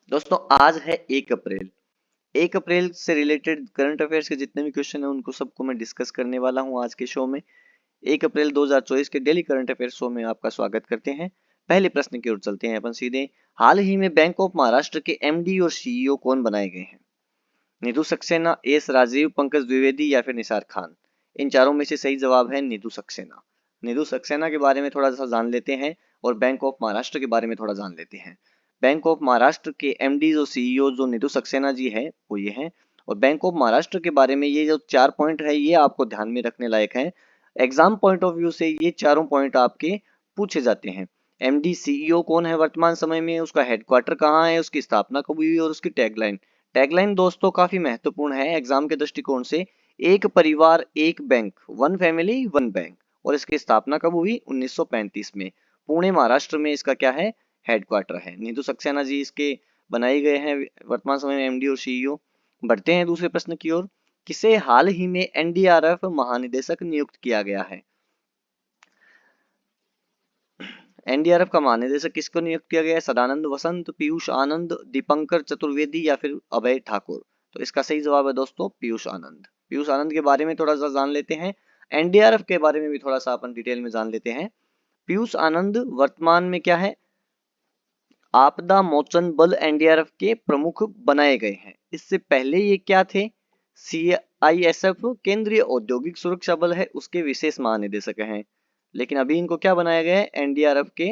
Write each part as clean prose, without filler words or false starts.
दोस्तों आज है 1 अप्रैल। 1 अप्रैल से रिलेटेड करंट अफेयर्स के जितने भी क्वेश्चन हैं उनको सबको मैं डिस्कस करने वाला हूं आज के शो में। 1 अप्रैल 2024 के डेली करंट अफेयर शो में आपका स्वागत करते हैं। पहले प्रश्न की ओर चलते हैं अपन सीधे। हाल ही में बैंक ऑफ महाराष्ट्र के एमडी और सीईओ कौन बनाए गए हैं? नीतू सक्सेना, एस राजीव, पंकज द्विवेदी या फिर निसार खान? इन चारों में से सही जवाब है नीतू सक्सेना। नीतू सक्सेना के बारे में थोड़ा सा जान लेते हैं और बैंक ऑफ महाराष्ट्र के बारे में थोड़ा जान लेते हैं। बैंक ऑफ महाराष्ट्र के एमडी और सीईओ जो नीतू सक्सेना जी है वो ये हैं। और बैंक ऑफ महाराष्ट्र के बारे में ये जो 4 पॉइंट है ये आपको ध्यान में रखने लायक है। एग्जाम पॉइंट ऑफ व्यू से ये चारों पॉइंट आपके पूछे जाते हैं। एमडी सीईओ कौन है वर्तमान समय में, उसका हेडक्वार्टर कहाँ है, उसकी स्थापना कब हुई और उसकी टैगलाइन। टैगलाइन दोस्तों काफी महत्वपूर्ण है एग्जाम के दृष्टिकोण से। एक परिवार एक bank, one family one bank. और इसकी स्थापना कब हुई? 1935 में। पुणे महाराष्ट्र में इसका क्या है? हेडक्वार्टर है। नीतू सक्सेना जी इसके बनाए गए हैं वर्तमान समय में एमडी और सीईओ। बढ़ते हैं दूसरे प्रश्न की ओर। किसे हाल ही में एनडीआरएफ महानिदेशक नियुक्त किया गया है? एनडीआरएफ का महानिदेशक किसको नियुक्त किया गया है? सदानंद वसंत, पीयूष आनंद, दीपंकर चतुर्वेदी या फिर अभय ठाकुर? तो इसका सही जवाब है दोस्तों पीयूष आनंद। पीयूष आनंद के बारे में थोड़ा सा जान लेते हैं। एनडीआरएफ के बारे में भी थोड़ा सा अपन डिटेल में जान लेते हैं। पीयूष आनंद वर्तमान में क्या है? आपदा मोचन बल एनडीआरएफ के प्रमुख बनाए गए हैं। इससे पहले ये क्या थे? सीआईएसएफ केंद्रीय औद्योगिक सुरक्षा बल है उसके विशेष महानिदेशक हैं। लेकिन अभी इनको क्या बनाया गया है? एनडीआरएफ के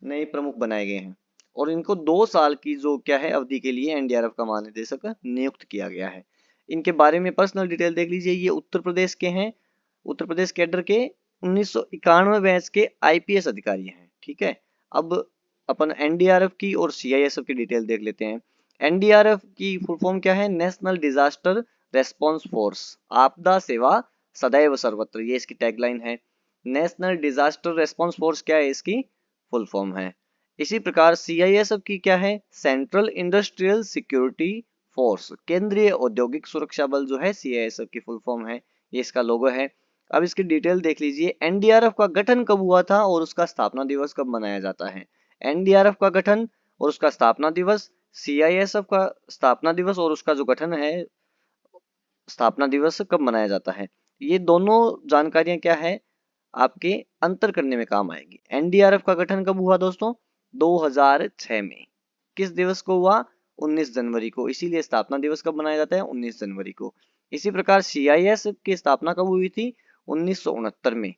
नए प्रमुख बनाए गए हैं। और इनको 2 साल की जो क्या है अवधि के लिए एनडीआरएफ का महानिदेशक नियुक्त किया गया है। इनके बारे में पर्सनल डिटेल देख लीजिए। ये उत्तर प्रदेश के हैं। उत्तर प्रदेश कैडर के 1991 बैच के आईपीएस अधिकारी हैं। ठीक है। अब अपन एनडीआरएफ की और सीआईएसएफ की डिटेल देख लेते हैं। एनडीआरएफ की फुल फॉर्म क्या है? नेशनल डिजास्टर रेस्पॉन्स फोर्स, आपदा सेवा सदैव सर्वत्र, ये इसकी टैगलाइन है। नेशनल डिजास्टर रेस्पॉन्स फोर्स क्या है? इसकी फुल फॉर्म है। इसी प्रकार सीआईएसएफ की क्या है? सेंट्रल इंडस्ट्रियल सिक्योरिटी फोर्स, केंद्रीय औद्योगिक सुरक्षा बल जो है सीआईएसएफ की फुल फॉर्म है। ये इसका लोगो है। अब इसकी डिटेल देख लीजिए। एनडीआरएफ का गठन कब हुआ था और उसका स्थापना दिवस कब मनाया जाता है? एनडीआरएफ का गठन और उसका स्थापना दिवस, सीआईएसएफ का स्थापना दिवस और उसका जो गठन है स्थापना दिवस कब मनाया जाता है। ये दोनों जानकारियां क्या है आपके अंतर करने में काम आएगी। एनडीआरएफ का गठन कब हुआ दोस्तों? 2006 में। किस दिवस को हुआ? 19 जनवरी को। इसीलिए स्थापना दिवस कब मनाया जाता है? 19 जनवरी को। इसी प्रकार सीआईएसएफ की स्थापना कब हुई थी? 1969 में।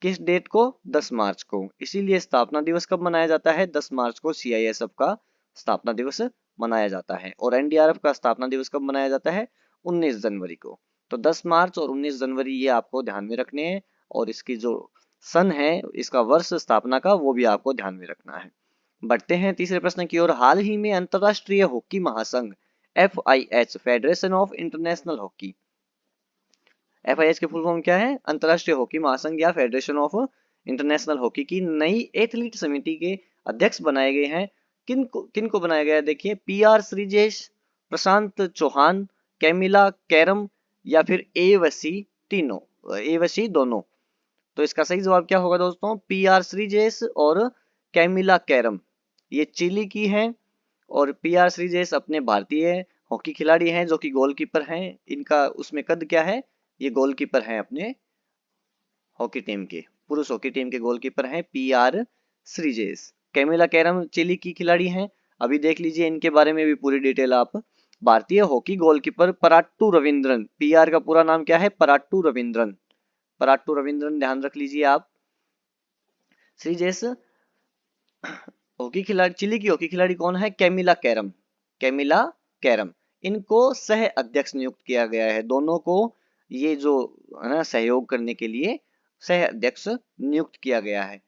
किस डेट को? 10 मार्च को। इसीलिए स्थापना दिवस कब मनाया जाता है? 10 मार्च को सीआईएसएफ का स्थापना दिवस मनाया जाता है। और एनडीआरएफ का स्थापना दिवस कब मनाया जाता है? 19 जनवरी को। तो 10 मार्च और 19 जनवरी ये आपको ध्यान में रखने हैं। और इसकी जो सन है, इसका वर्ष स्थापना का, वो भी आपको ध्यान में रखना है। बढ़ते हैं तीसरे प्रश्न की ओर। हाल ही में अंतरराष्ट्रीय हॉकी महासंघ FIH, federation of international hockey, FIH की फुल फॉर्म क्या है? अंतरराष्ट्रीय हॉकी महासंघ या फेडरेशन ऑफ इंटरनेशनल हॉकी की नई एथलीट समिति के अध्यक्ष बनाए गए हैं। किनको बनाया गया है? देखिए, PR श्रीजेश, प्रशांत चौहान, कैमिला कैरम या फिर एवसी दोनों। तो इसका सही जवाब क्या होगा दोस्तों? PR श्रीजेश और कैमिला कैरम। ये चिली की हैं और PR श्रीजेश अपने भारतीय हॉकी खिलाड़ी हैं जो कि गोलकीपर हैं। इनका उसमें कद क्या है? ये गोलकीपर हैं अपने हॉकी टीम के, पुरुष हॉकी टीम के गोलकीपर हैं PR Sreejesh. Camila Caram Chile की खिलाड़ी हैं। अभी देख लीजिए इनके बारे में भी पूरी डिटेल आप। भारतीय हॉकी गोलकीपर पराट्टू रविंद्रन, PR का पूरा नाम क्या है? पराट्टू रविंद्रन। पराट्टू रविंद्रन ध्यान रख लीजिए आप। श्रीजेश हॉकी खिलाड़ी, चिली की हॉकी खिलाड़ी कौन है? Camila Caram. Camila Caram. इनको सह अध्यक्ष नियुक्त किया गया है। दोनों को ये जो है ना सहयोग करने के लिए सह अध्यक्ष नियुक्त किया गया है।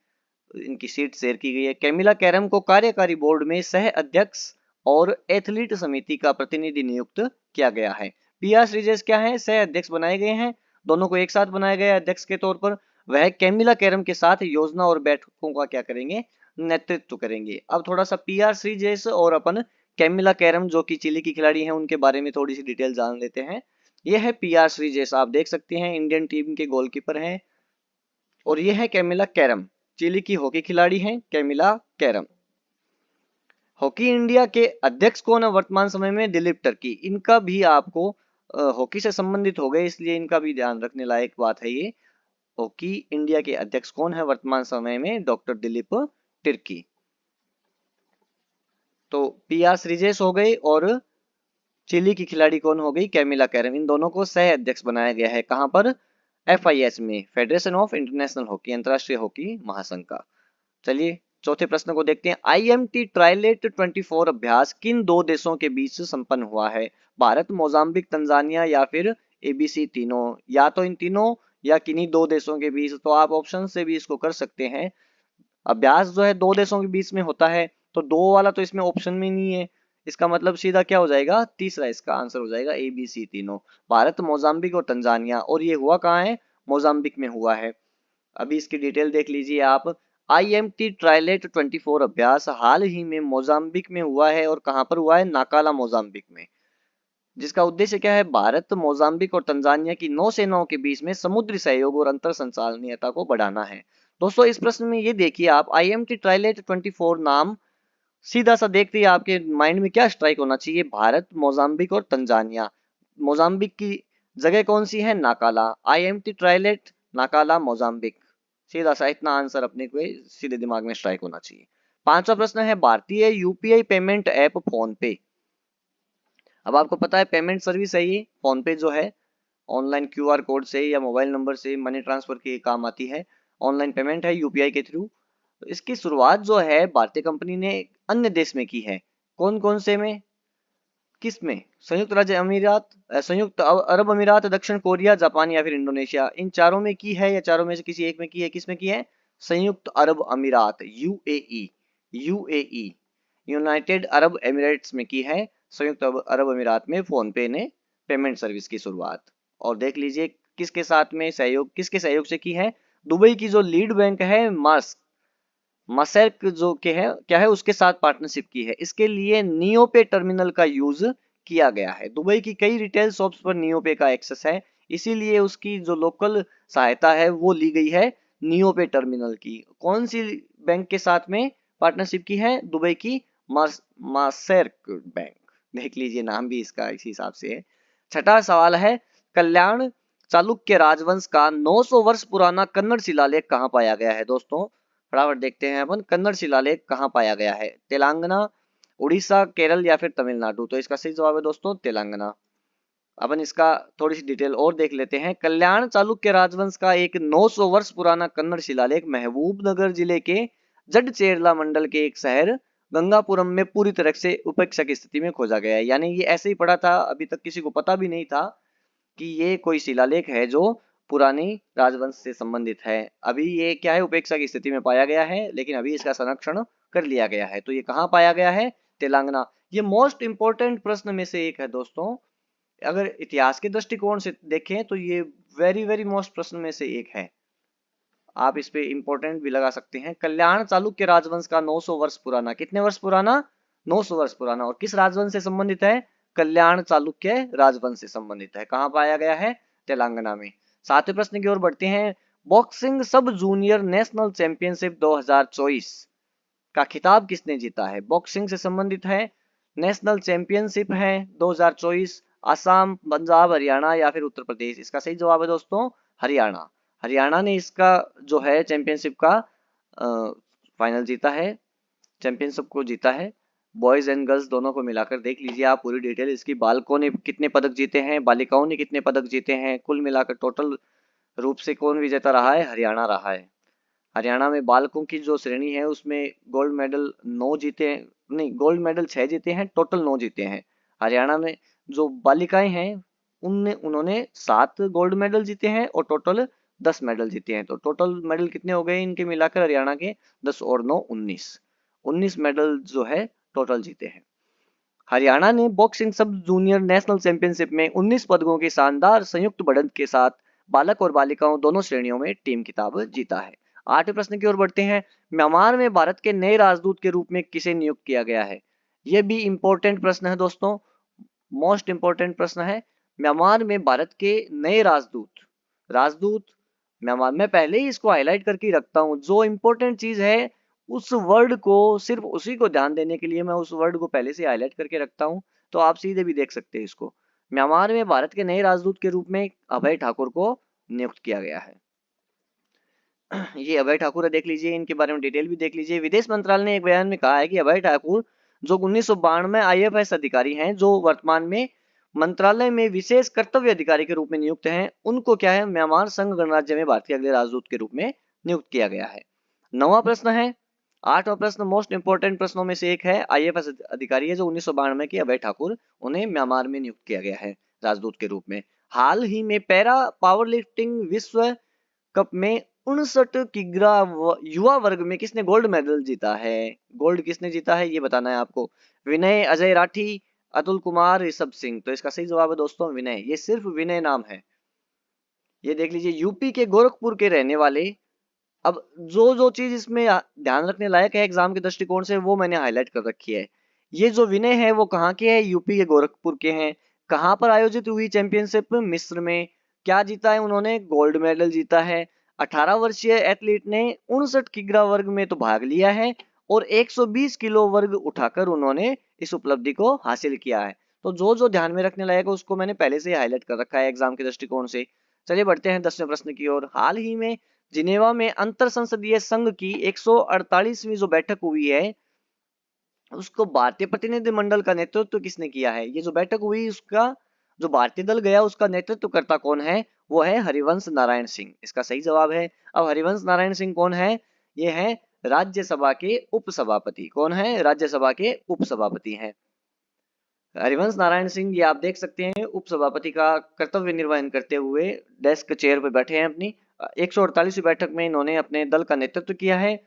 इनकी सीट शेयर की गई है। कैमिला कैरम को कार्यकारी बोर्ड में सह अध्यक्ष और एथलीट समिति का प्रतिनिधि नियुक्त किया गया है। PR श्रीजेश क्या है? सह अध्यक्ष बनाए गए हैं। दोनों को एक साथ बनाया गया अध्यक्ष के तौर पर। वह कैमिला कैरम के साथ योजना और बैठकों का क्या करेंगे? नेतृत्व करेंगे। अब थोड़ा सा PR श्रीजेश और अपन कैमिला कैरम जो कि चिली की खिलाड़ी हैं उनके बारे में थोड़ी सी डिटेल जान लेते हैं। यह है PR श्रीजेश, आप देख सकते हैं इंडियन टीम के गोलकीपर हैं। और यह है कैमिला कैरम, चिली की हॉकी खिलाड़ी हैं कैमिला कैरम। हॉकी इंडिया के अध्यक्ष कौन है वर्तमान समय में? दिलीप टर्की। इनका भी आपको हॉकी से संबंधित हो गए, इसलिए इनका भी ध्यान रखने लायक बात है ये। हॉकी इंडिया के अध्यक्ष कौन है वर्तमान समय में? Doctor Dilip Turkey. तो पीआर श्रीजेश हो गई और चिली की खिलाड़ी कौन हो गई? Camilla carrom. इन दोनों को सह अध्यक्ष बनाया गया है। कहां पर? FIS में, फेडरेशन ऑफ इंटरनेशनल हॉकी, अंतरराष्ट्रीय हॉकी महासंघ का। चलिए चौथे प्रश्न को देखते हैं। IMT ट्राइलेट 24 अभ्यास किन दो देशों के बीच संपन्न हुआ है? भारत, मोजाम्बिक, तंजानिया या फिर ABC तीनों? या तो इन तीनों या किन्हीं दो देशों के बीच। तो आप ऑप्शन से भी इसको कर सकते हैं। अभ्यास जो है दो देशों के बीच में होता है, तो दो वाला तो इसमें ऑप्शन में नहीं है। इसका मतलब सीधा क्या हो जाएगा? तीसरा इसका आंसर हो जाएगा ABC तीनों, भारत, मोजाम्बिक और तंजानिया। और ये हुआ कहाँ है? मोजाम्बिक में हुआ है। अभी इसकी डिटेल देख लीजिए आप। IMT ट्राइलेट 24 अभ्यास हाल ही में मोजाम्बिक में हुआ है। और कहां पर हुआ है? नाकाला, मोजाम्बिक में। जिसका उद्देश्य क्या है? भारत, मोजाम्बिक और तंजानिया की नौसेनाओं के बीच में समुद्री सहयोग और अंतर संचालनीयता को बढ़ाना है। दोस्तों इस प्रश्न में ये देखिए आप, IMT ट्राइलेट 24 नाम सीधा सा देखते ही आपके माइंड में क्या स्ट्राइक होना चाहिए? भारत, मोजाम्बिक और तंजानिया। मोजाम्बिक की जगह कौन सी है? नाकाला। IMT ट्राइलेट, नाकाला, मोजाम्बिक। सीधा सा इतना आंसर अपने को सीधे दिमाग में स्ट्राइक होना चाहिए। पांचवा प्रश्न है, भारतीय UPI पेमेंट ऐप फोन पे। अब आपको पता है पेमेंट सर्विस है ये फोन पे जो है, ऑनलाइन QR कोड से या मोबाइल नंबर से मनी ट्रांसफर के काम आती है। ऑनलाइन पेमेंट है UPI के थ्रू। तो इसकी शुरुआत जो है भारतीय कंपनी ने अन्य देश में की है। कौन कौन से में? किस में? संयुक्त राज्य अमीरात, संयुक्त अरब अमीरात, दक्षिण कोरिया, जापान या फिर इंडोनेशिया। इन चारों में की है या चारों में से किसी एक में की है? किस में की है? संयुक्त अरब अमीरात, UAE। UAE, United Arab Emirates में की है। संयुक्त अरब अमीरात में फोन पे ने पेमेंट सर्विस की शुरुआत। और देख लीजिए किसके साथ में सहयोग, किसके सहयोग से की है? दुबई की जो लीड बैंक है मसर्क जो के है क्या है, उसके साथ पार्टनरशिप की है। इसके लिए नियोपे टर्मिनल का यूज किया गया है। दुबई की कई रिटेल शॉप्स पर नियोपे का एक्सेस है, इसीलिए उसकी जो लोकल सहायता है वो ली गई है नियोपे टर्मिनल की। कौन सी बैंक के साथ में पार्टनरशिप की है? दुबई की मसर्क बैंक। देख लीजिए नाम भी इसका इसी हिसाब से है। छठा सवाल है, कल्याण चालुक्य राजवंश का 900 वर्ष पुराना कन्नड़ शिलालेख कहाँ पाया गया है? दोस्तों फटाफट देखते हैं अपन, कन्नड़ शिलालेख कहाँ पाया गया है? तेलंगाना, उड़ीसा, केरल या फिर तमिलनाडु। तो इसका सही जवाब है दोस्तों तेलंगाना। अपन इसका थोड़ी सी डिटेल और देख लेते हैं। कल्याण चालुक्य राजवंश का एक 900 वर्ष पुराना कन्नड़ शिलालेख महबूबनगर जिले के जडचेरला मंडल के एक शहर गंगापुरम में पूरी तरह से उपेक्षा की स्थिति में खोजा गया है। यानी ये ऐसे ही पड़ा था, अभी तक किसी को पता भी नहीं था कि ये कोई शिलालेख है जो पुरानी राजवंश से संबंधित है। अभी ये क्या है? उपेक्षा की स्थिति में पाया गया है, लेकिन अभी इसका संरक्षण कर लिया गया है। तो ये कहाँ पाया गया है? तेलंगाना। ये मोस्ट इंपोर्टेंट प्रश्न में से एक है दोस्तों। अगर इतिहास के दृष्टिकोण से देखें तो ये वेरी वेरी मोस्ट प्रश्न में से एक है। आप इस पे इंपॉर्टेंट भी लगा सकते हैं। कल्याण चालुक्य राजवंश का 900 वर्ष पुराना, कितने वर्ष पुराना? 900 वर्ष पुराना। और किस राजवंश से संबंधित है? कल्याण चालुक्य राजवंश से संबंधित है। कहाँ पाया गया है? तेलंगाना में। सातवें प्रश्न की ओर बढ़ते हैं। बॉक्सिंग सब जूनियर नेशनल चैंपियनशिप 2024 का खिताब किसने जीता है? बॉक्सिंग से संबंधित है, नेशनल चैंपियनशिप है 2024। असम, पंजाब, हरियाणा या फिर उत्तर प्रदेश। इसका सही जवाब है दोस्तों हरियाणा। हरियाणा ने इसका जो है चैंपियनशिप का फाइनल जीता है, चैंपियनशिप को जीता है। बॉयज एंड गर्ल्स दोनों को मिलाकर देख लीजिए आप पूरी डिटेल इसकी। बालकों ने कितने पदक जीते हैं, बालिकाओं ने कितने पदक जीते हैं, कुल मिलाकर टोटल रूप से कौन विजेता रहा है? हरियाणा रहा है। हरियाणा में बालकों की जो श्रेणी है उसमें गोल्ड मेडल 9 जीते हैं, नहीं गोल्ड मेडल 6 जीते हैं, टोटल 9 जीते हैं। हरियाणा में जो बालिकाएं हैं उन्होंने 7 गोल्ड मेडल जीते हैं और टोटल 10 मेडल जीते हैं। तो टोटल मेडल कितने हो गए इनके मिलाकर हरियाणा के? 10 और 9 19 मेडल जो है टोटल जीते हैं। हरियाणा ने बॉक्सिंग सब जूनियर नेशनल चैंपियनशिप में 19 पदकों की शानदार संयुक्त बढ़त के साथ बालक और बालिकाओं दोनों श्रेणियों में टीम खिताब जीता है। आठवें प्रश्न की ओर बढ़ते हैं। म्यांमार में भारत के नए राजदूत के रूप में किसे नियुक्त किया गया है? यह भी इंपॉर्टेंट प्रश्न है दोस्तों, मोस्ट इंपॉर्टेंट प्रश्न है। म्यांमार में भारत के नए राजदूत म्यांमार में पहले ही इसको हाईलाइट करके रखता हूं। जो इंपॉर्टेंट चीज है उस वर्ड को, सिर्फ उसी को ध्यान देने के लिए मैं उस वर्ड को पहले से हाईलाइट करके रखता हूँ, तो आप सीधे भी देख सकते हैं इसको। म्यांमार में भारत के नए राजदूत के रूप में अभय ठाकुर को नियुक्त किया गया है। ये अभय ठाकुर है, देख लीजिए, इनके बारे में डिटेल भी देख लीजिए। विदेश मंत्रालय ने एक बयान में कहा है कि अभय ठाकुर जो 1992 IFS अधिकारी हैं, जो वर्तमान में मंत्रालय में विशेष कर्तव्य अधिकारी के रूप में नियुक्त हैं, उनको क्या है, म्यांमार संघ गणराज्य में भारत के अगले राजदूत के रूप में नियुक्त किया गया है। 9वां प्रश्न है, 8वां प्रश्न मोस्ट इंपोर्टेंट प्रश्नों में से एक है। IFS अधिकारी है जो 1992 के अभय ठाकुर, उन्हें म्यांमार में नियुक्त किया गया है राजदूत के रूप में। हाल ही में पैरा पावर लिफ्टिंग विश्व कप में 59 किग्रा युवा वर्ग में किसने गोल्ड मेडल जीता है? गोल्ड किसने जीता है ये बताना है आपको। विनय, अजय राठी, अतुल कुमार, ऋषभ सिंह। तो इसका सही जवाब है दोस्तों विनय। ये सिर्फ विनय नाम है। ये देख लीजिए, यूपी के गोरखपुर के रहने वाले। अब जो जो चीज इसमें ध्यान रखने लायक है एग्जाम के दृष्टिकोण से, वो मैंने हाईलाइट कर रखी है। ये जो विनय है वो कहाँ के है? यूपी के गोरखपुर के हैं। कहाँ पर आयोजित हुई चैंपियनशिप? मिस्र में। क्या जीता है उन्होंने? गोल्ड मेडल जीता है। 18 वर्षीय एथलीट ने 59 किग्रा वर्ग में तो भाग लिया है और 120 किलो वर्ग उठाकर उन्होंने इस उपलब्धि को हासिल किया है। तो जो जो ध्यान में रखने लायक है उसको मैंने पहले से हाईलाइट कर रखा है एग्जाम के दृष्टिकोण से। चलिए बढ़ते हैं 10वें प्रश्न की ओर। हाल ही में जिनेवा में अंतर संसदीय संघ की 148वीं जो बैठक हुई है, उसको भारतीय प्रतिनिधिमंडल का नेतृत्व किसने किया है? ये जो बैठक हुई उसका जो भारतीय दल गया उसका नेतृत्वकर्ता कौन है? वो है हरिवंश नारायण सिंह। इसका सही जवाब है। अब हरिवंश नारायण सिंह कौन है? ये है राज्यसभा के उपसभापति। कौन है? राज्यसभा के उपसभापति हैं हरिवंश नारायण सिंह। ये आप देख सकते हैं उपसभापति का कर्तव्य निर्वहन करते हुए डेस्क चेयर पर बैठे हैं अपनी। 148वीं बैठक में इन्होंने अपने दल का नेतृत्व किया है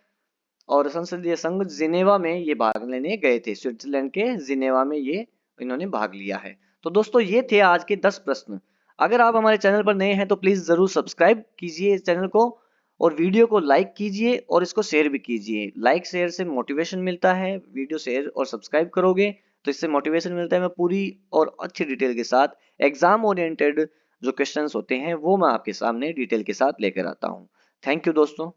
और संसदीय संघ जिनेवा में ये भाग लेने गए थे। स्विट्जरलैंड के जिनेवा में ये इन्होंने भाग लिया है। तो दोस्तों ये थे आज के 10 प्रश्न। अगर आप हमारे चैनल पर नए हैं तो प्लीज जरूर सब्सक्राइब कीजिए इस चैनल को और वीडियो को लाइक कीजिए और इसको शेयर भी कीजिए। लाइक शेयर से मोटिवेशन मिलता है। वीडियो शेयर और सब्सक्राइब करोगे तो इससे मोटिवेशन मिलता है। मैं पूरी और अच्छी डिटेल के साथ एग्जाम ओरिएंटेड जो क्वेश्चंस होते हैं वो मैं आपके सामने डिटेल के साथ लेकर आता हूँ। थैंक यू दोस्तों।